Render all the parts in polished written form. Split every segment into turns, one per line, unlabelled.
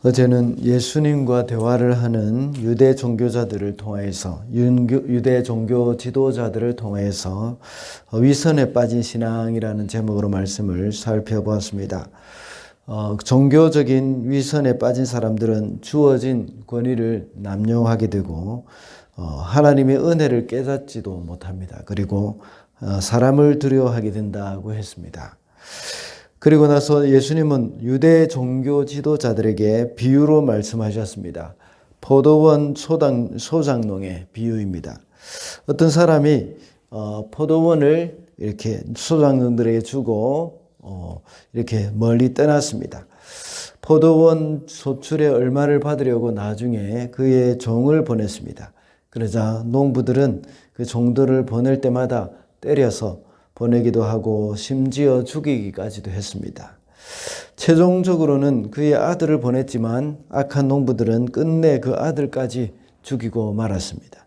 어제는 예수님과 대화를 하는 유대 종교자들을 통해서 유대 종교 지도자들을 통해서 위선에 빠진 신앙이라는 제목으로 말씀을 살펴보았습니다. 종교적인 위선에 빠진 사람들은 주어진 권위를 남용하게 되고 하나님의 은혜를 깨닫지도 못합니다. 그리고 사람을 두려워하게 된다고 했습니다. 그리고 나서 예수님은 유대 종교 지도자들에게 비유로 말씀하셨습니다. 포도원 소장농의 비유입니다. 어떤 사람이 포도원을 이렇게 소장농들에게 주고 이렇게 멀리 떠났습니다. 포도원 소출의 얼마를 받으려고 나중에 그의 종을 보냈습니다. 그러자 농부들은 그 종들을 보낼 때마다 때려서 보내기도 하고 심지어 죽이기까지도 했습니다. 최종적으로는 그의 아들을 보냈지만 악한 농부들은 끝내 그 아들까지 죽이고 말았습니다.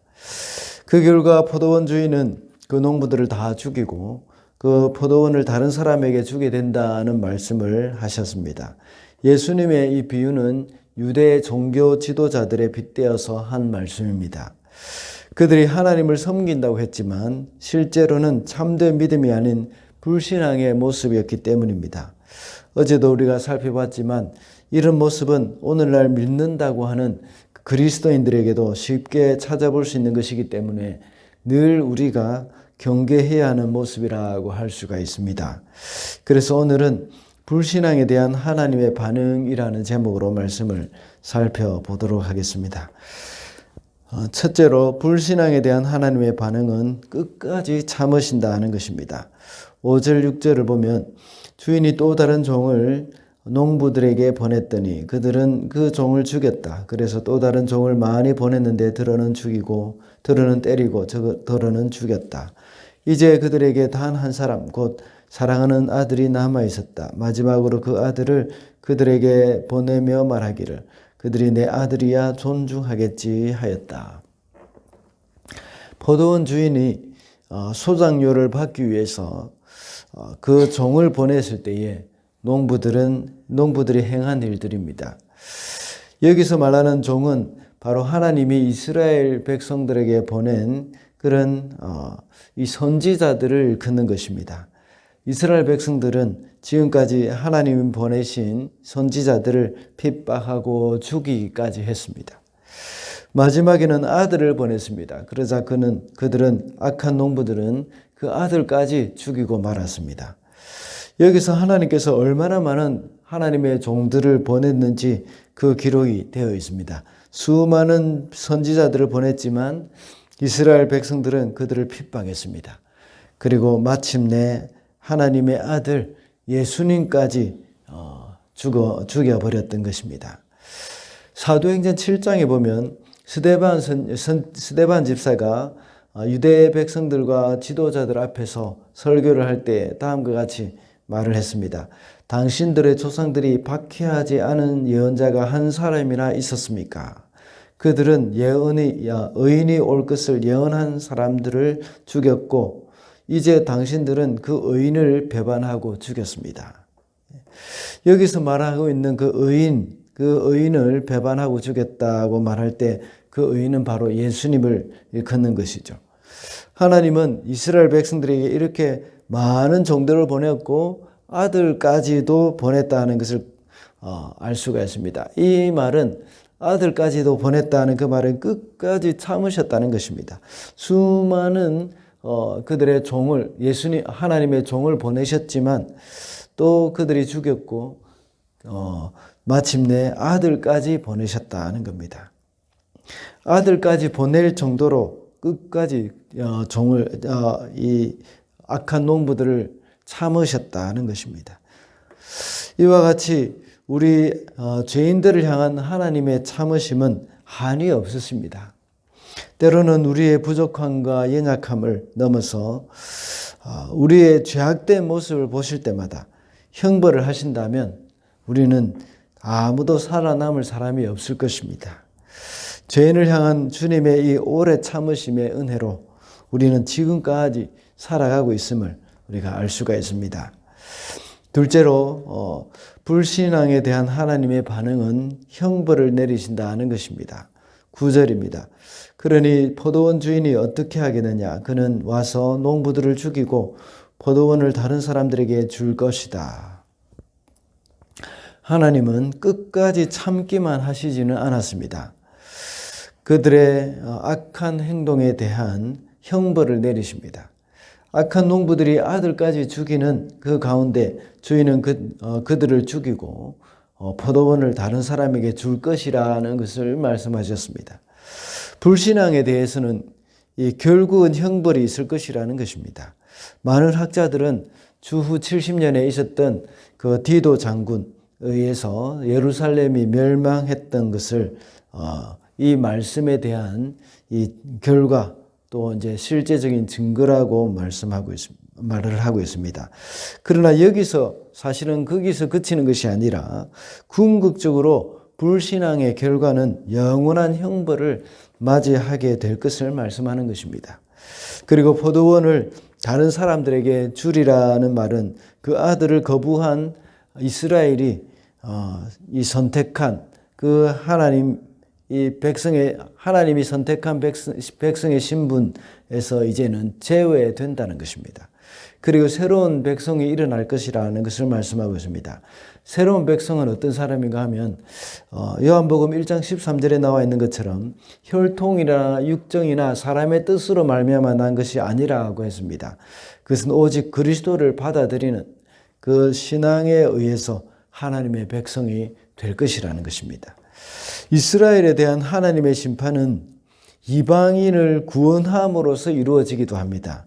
그 결과 포도원 주인은 그 농부들을 다 죽이고 그 포도원을 다른 사람에게 주게 된다는 말씀을 하셨습니다. 예수님의 이 비유는 유대 종교 지도자들에 빗대어서 한 말씀입니다. 그들이 하나님을 섬긴다고 했지만 실제로는 참된 믿음이 아닌 불신앙의 모습이었기 때문입니다. 어제도 우리가 살펴봤지만 이런 모습은 오늘날 믿는다고 하는 그리스도인들에게도 쉽게 찾아볼 수 있는 것이기 때문에 늘 우리가 경계해야 하는 모습이라고 할 수가 있습니다. 그래서 오늘은 불신앙에 대한 하나님의 반응이라는 제목으로 말씀을 살펴보도록 하겠습니다. 첫째로 불신앙에 대한 하나님의 반응은 끝까지 참으신다는 것입니다. 5절 6절을 보면 주인이 또 다른 종을 농부들에게 보냈더니 그들은 그 종을 죽였다. 그래서 또 다른 종을 많이 보냈는데 들어는 죽이고 들어는 때리고 들어는 죽였다. 이제 그들에게 단 한 사람 곧 사랑하는 아들이 남아 있었다. 마지막으로 그 아들을 그들에게 보내며 말하기를 그들이 내 아들이야 존중하겠지 하였다. 포도원 주인이 소장료를 받기 위해서 그 종을 보냈을 때에 농부들이 행한 일들입니다. 여기서 말하는 종은 바로 하나님이 이스라엘 백성들에게 보낸 그런 이 선지자들을 일컫는 것입니다. 이스라엘 백성들은 지금까지 하나님이 보내신 선지자들을 핍박하고 죽이기까지 했습니다. 마지막에는 아들을 보냈습니다. 그러자 그들은 악한 농부들은 그 아들까지 죽이고 말았습니다. 여기서 하나님께서 얼마나 많은 하나님의 종들을 보냈는지 그 기록이 되어 있습니다. 수많은 선지자들을 보냈지만 이스라엘 백성들은 그들을 핍박했습니다. 그리고 마침내 하나님의 아들 예수님까지 죽여버렸던 것입니다. 사도행전 7장에 보면 스데반 집사가 유대 백성들과 지도자들 앞에서 설교를 할 때 다음과 같이 말을 했습니다. 당신들의 조상들이 박해하지 않은 예언자가 한 사람이나 있었습니까? 그들은 의인이 올 것을 예언한 사람들을 죽였고 이제 당신들은 그 의인을 배반하고 죽였습니다. 여기서 말하고 있는 그 의인을 배반하고 죽였다고 말할 때 그 의인은 바로 예수님을 일컫는 것이죠. 하나님은 이스라엘 백성들에게 이렇게 많은 종들을 보냈고 아들까지도 보냈다는 것을 알 수가 있습니다. 이 말은 아들까지도 보냈다는 그 말은 끝까지 참으셨다는 것입니다. 수많은 그들의 종을 하나님의 종을 보내셨지만 또 그들이 죽였고 마침내 아들까지 보내셨다는 겁니다. 아들까지 보낼 정도로 끝까지 이 악한 농부들을 참으셨다는 것입니다. 이와 같이 우리 죄인들을 향한 하나님의 참으심은 한이 없으십니다. 때로는 우리의 부족함과 연약함을 넘어서 우리의 죄악된 모습을 보실 때마다 형벌을 하신다면 우리는 아무도 살아남을 사람이 없을 것입니다. 죄인을 향한 주님의 이 오래 참으심의 은혜로 우리는 지금까지 살아가고 있음을 우리가 알 수가 있습니다. 둘째로 불신앙에 대한 하나님의 반응은 형벌을 내리신다는 것입니다. 9절입니다. 그러니 포도원 주인이 어떻게 하겠느냐? 그는 와서 농부들을 죽이고 포도원을 다른 사람들에게 줄 것이다. 하나님은 끝까지 참기만 하시지는 않았습니다. 그들의 악한 행동에 대한 형벌을 내리십니다. 악한 농부들이 아들까지 죽이는 그 가운데 주인은 그들을 죽이고 포도원을 다른 사람에게 줄 것이라는 것을 말씀하셨습니다. 불신앙에 대해서는 결국은 형벌이 있을 것이라는 것입니다. 많은 학자들은 주후 70년에 있었던 그 디도 장군에 의해서 예루살렘이 멸망했던 것을 이 말씀에 대한 이 결과 또 이제 실제적인 증거라고 말을 하고 있습니다. 그러나 여기서 사실은 거기서 그치는 것이 아니라 궁극적으로 불신앙의 결과는 영원한 형벌을 맞이하게 될 것을 말씀하는 것입니다. 그리고 포도원을 다른 사람들에게 주리라는 말은 그 아들을 거부한 이스라엘이 이 선택한 그 하나님이 선택한 백성의 신분에서 이제는 제외된다는 것입니다. 그리고 새로운 백성이 일어날 것이라는 것을 말씀하고 있습니다. 새로운 백성은 어떤 사람인가 하면 요한복음 1장 13절에 나와 있는 것처럼 혈통이나 육정이나 사람의 뜻으로 말미암아 난 것이 아니라고 했습니다. 그것은 오직 그리스도를 받아들이는 그 신앙에 의해서 하나님의 백성이 될 것이라는 것입니다. 이스라엘에 대한 하나님의 심판은 이방인을 구원함으로써 이루어지기도 합니다.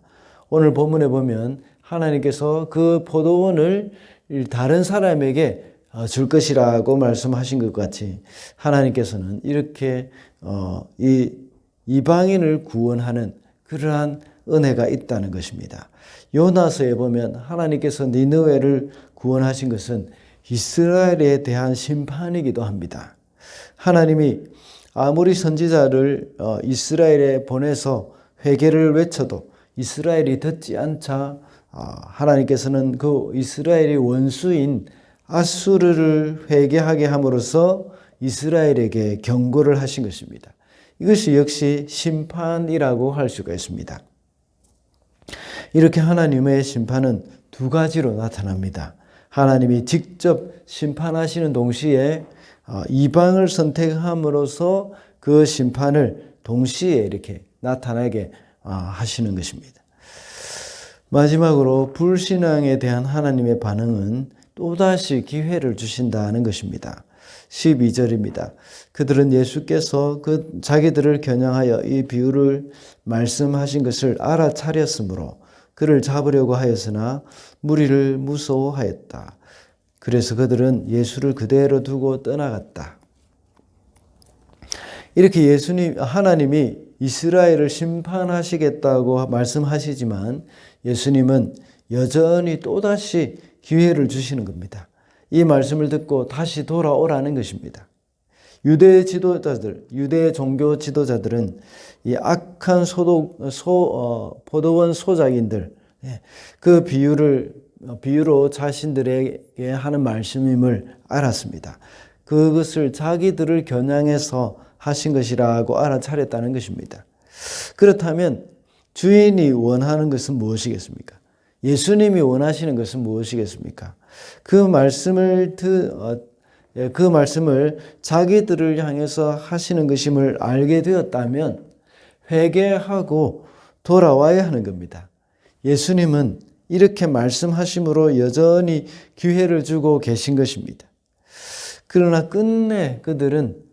오늘 본문에 보면 하나님께서 그 포도원을 다른 사람에게 줄 것이라고 말씀하신 것 같이 하나님께서는 이렇게 이 이방인을 구원하는 그러한 은혜가 있다는 것입니다. 요나서에 보면 하나님께서 니느웨를 구원하신 것은 이스라엘에 대한 심판이기도 합니다. 하나님이 아무리 선지자를 이스라엘에 보내서 회개를 외쳐도 이스라엘이 듣지 않자 하나님께서는 그 이스라엘의 원수인 아수르를 회개하게 함으로써 이스라엘에게 경고를 하신 것입니다. 이것이 역시 심판이라고 할 수가 있습니다. 이렇게 하나님의 심판은 두 가지로 나타납니다. 하나님이 직접 심판하시는 동시에 이방을 선택함으로써 그 심판을 동시에 이렇게 나타나게 하시는 것입니다. 마지막으로 불신앙에 대한 하나님의 반응은 또다시 기회를 주신다는 것입니다. 12절입니다. 그들은 예수께서 자기들을 겨냥하여 이 비유를 말씀하신 것을 알아차렸으므로 그를 잡으려고 하였으나 무리를 무서워하였다. 그래서 그들은 예수를 그대로 두고 떠나갔다. 이렇게 하나님이 이스라엘을 심판하시겠다고 말씀하시지만 예수님은 여전히 또다시 기회를 주시는 겁니다. 이 말씀을 듣고 다시 돌아오라는 것입니다. 유대 종교 지도자들은 이 악한 포도원 소작인들, 그 비유로 자신들에게 하는 말씀임을 알았습니다. 그것을 자기들을 겨냥해서 하신 것이라고 알아차렸다는 것입니다. 그렇다면 주인이 원하는 것은 무엇이겠습니까? 예수님이 원하시는 것은 무엇이겠습니까? 그 말씀을 자기들을 향해서 하시는 것임을 알게 되었다면 회개하고 돌아와야 하는 겁니다. 예수님은 이렇게 말씀하심으로 여전히 기회를 주고 계신 것입니다. 그러나 끝내 그들은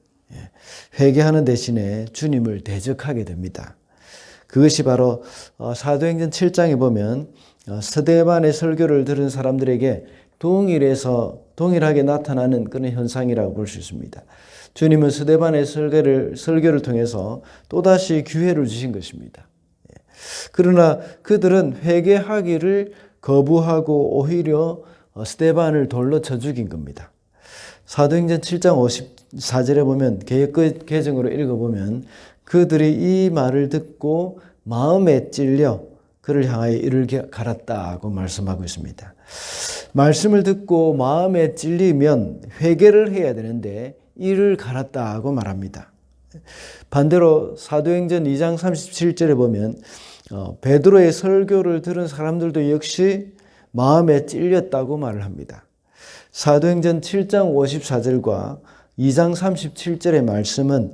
회개하는 대신에 주님을 대적하게 됩니다. 그것이 바로 사도행전 7장에 보면 스데반의 설교를 들은 사람들에게 동일하게 나타나는 그런 현상이라고 볼 수 있습니다. 주님은 스데반의 설교를 통해서 또다시 기회를 주신 것입니다. 그러나 그들은 회개하기를 거부하고 오히려 스데반을 돌로 쳐 죽인 겁니다. 사도행전 7장 54절에 보면 개역개정으로 읽어보면 그들이 이 말을 듣고 마음에 찔려 그를 향하여 이를 갈았다고 말씀하고 있습니다. 말씀을 듣고 마음에 찔리면 회개를 해야 되는데 이를 갈았다고 말합니다. 반대로 사도행전 2장 37절에 보면 베드로의 설교를 들은 사람들도 역시 마음에 찔렸다고 말을 합니다. 사도행전 7장 54절과 2장 37절의 말씀은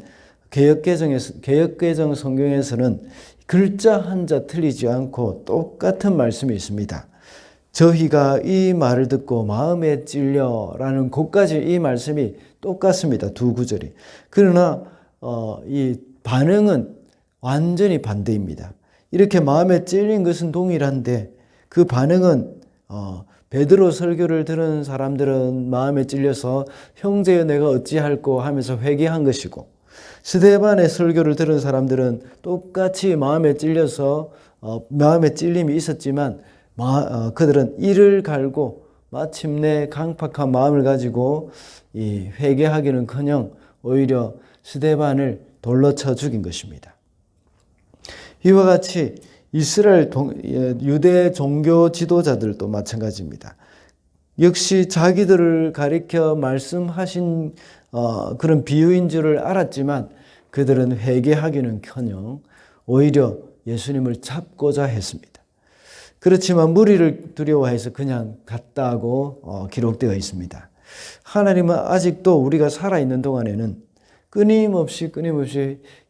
개역개정 성경에서는 글자 한자 틀리지 않고 똑같은 말씀이 있습니다. 저희가 이 말을 듣고 마음에 찔려라는 곳까지 이 말씀이 똑같습니다. 두 구절이. 그러나 이 반응은 완전히 반대입니다. 이렇게 마음에 찔린 것은 동일한데 그 반응은 베드로 설교를 들은 사람들은 마음에 찔려서 형제여 내가 어찌할꼬 하면서 회개한 것이고, 스데반의 설교를 들은 사람들은 똑같이 마음에 찔려서 마음에 찔림이 있었지만 그들은 이를 갈고 마침내 강팍한 마음을 가지고 이 회개하기는커녕 오히려 스데반을 돌로 쳐 죽인 것입니다. 이와 같이 이스라엘 유대 종교 지도자들도 마찬가지입니다. 역시 자기들을 가리켜 말씀하신 그런 비유인 줄을 알았지만 그들은 회개하기는커녕 오히려 예수님을 잡고자 했습니다. 그렇지만 무리를 두려워해서 그냥 갔다고 기록되어 있습니다. 하나님은 아직도 우리가 살아있는 동안에는 끊임없이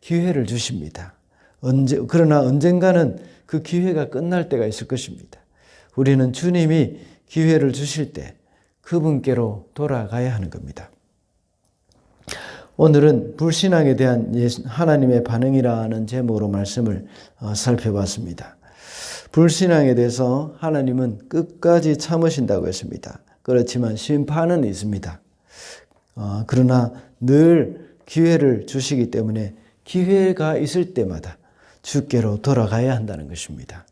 기회를 주십니다. 그러나 언젠가는 그 기회가 끝날 때가 있을 것입니다. 우리는 주님이 기회를 주실 때 그분께로 돌아가야 하는 겁니다. 오늘은 불신앙에 대한 하나님의 반응이라는 제목으로 말씀을 살펴봤습니다. 불신앙에 대해서 하나님은 끝까지 참으신다고 했습니다. 그렇지만 심판은 있습니다. 그러나 늘 기회를 주시기 때문에 기회가 있을 때마다 주께로 돌아가야 한다는 것입니다.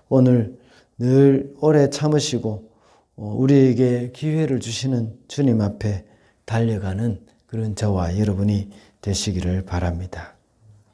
오늘 늘 오래 참으시고 우리에게 기회를 주시는 주님 앞에 달려가는 그런 저와 여러분이 되시기를 바랍니다.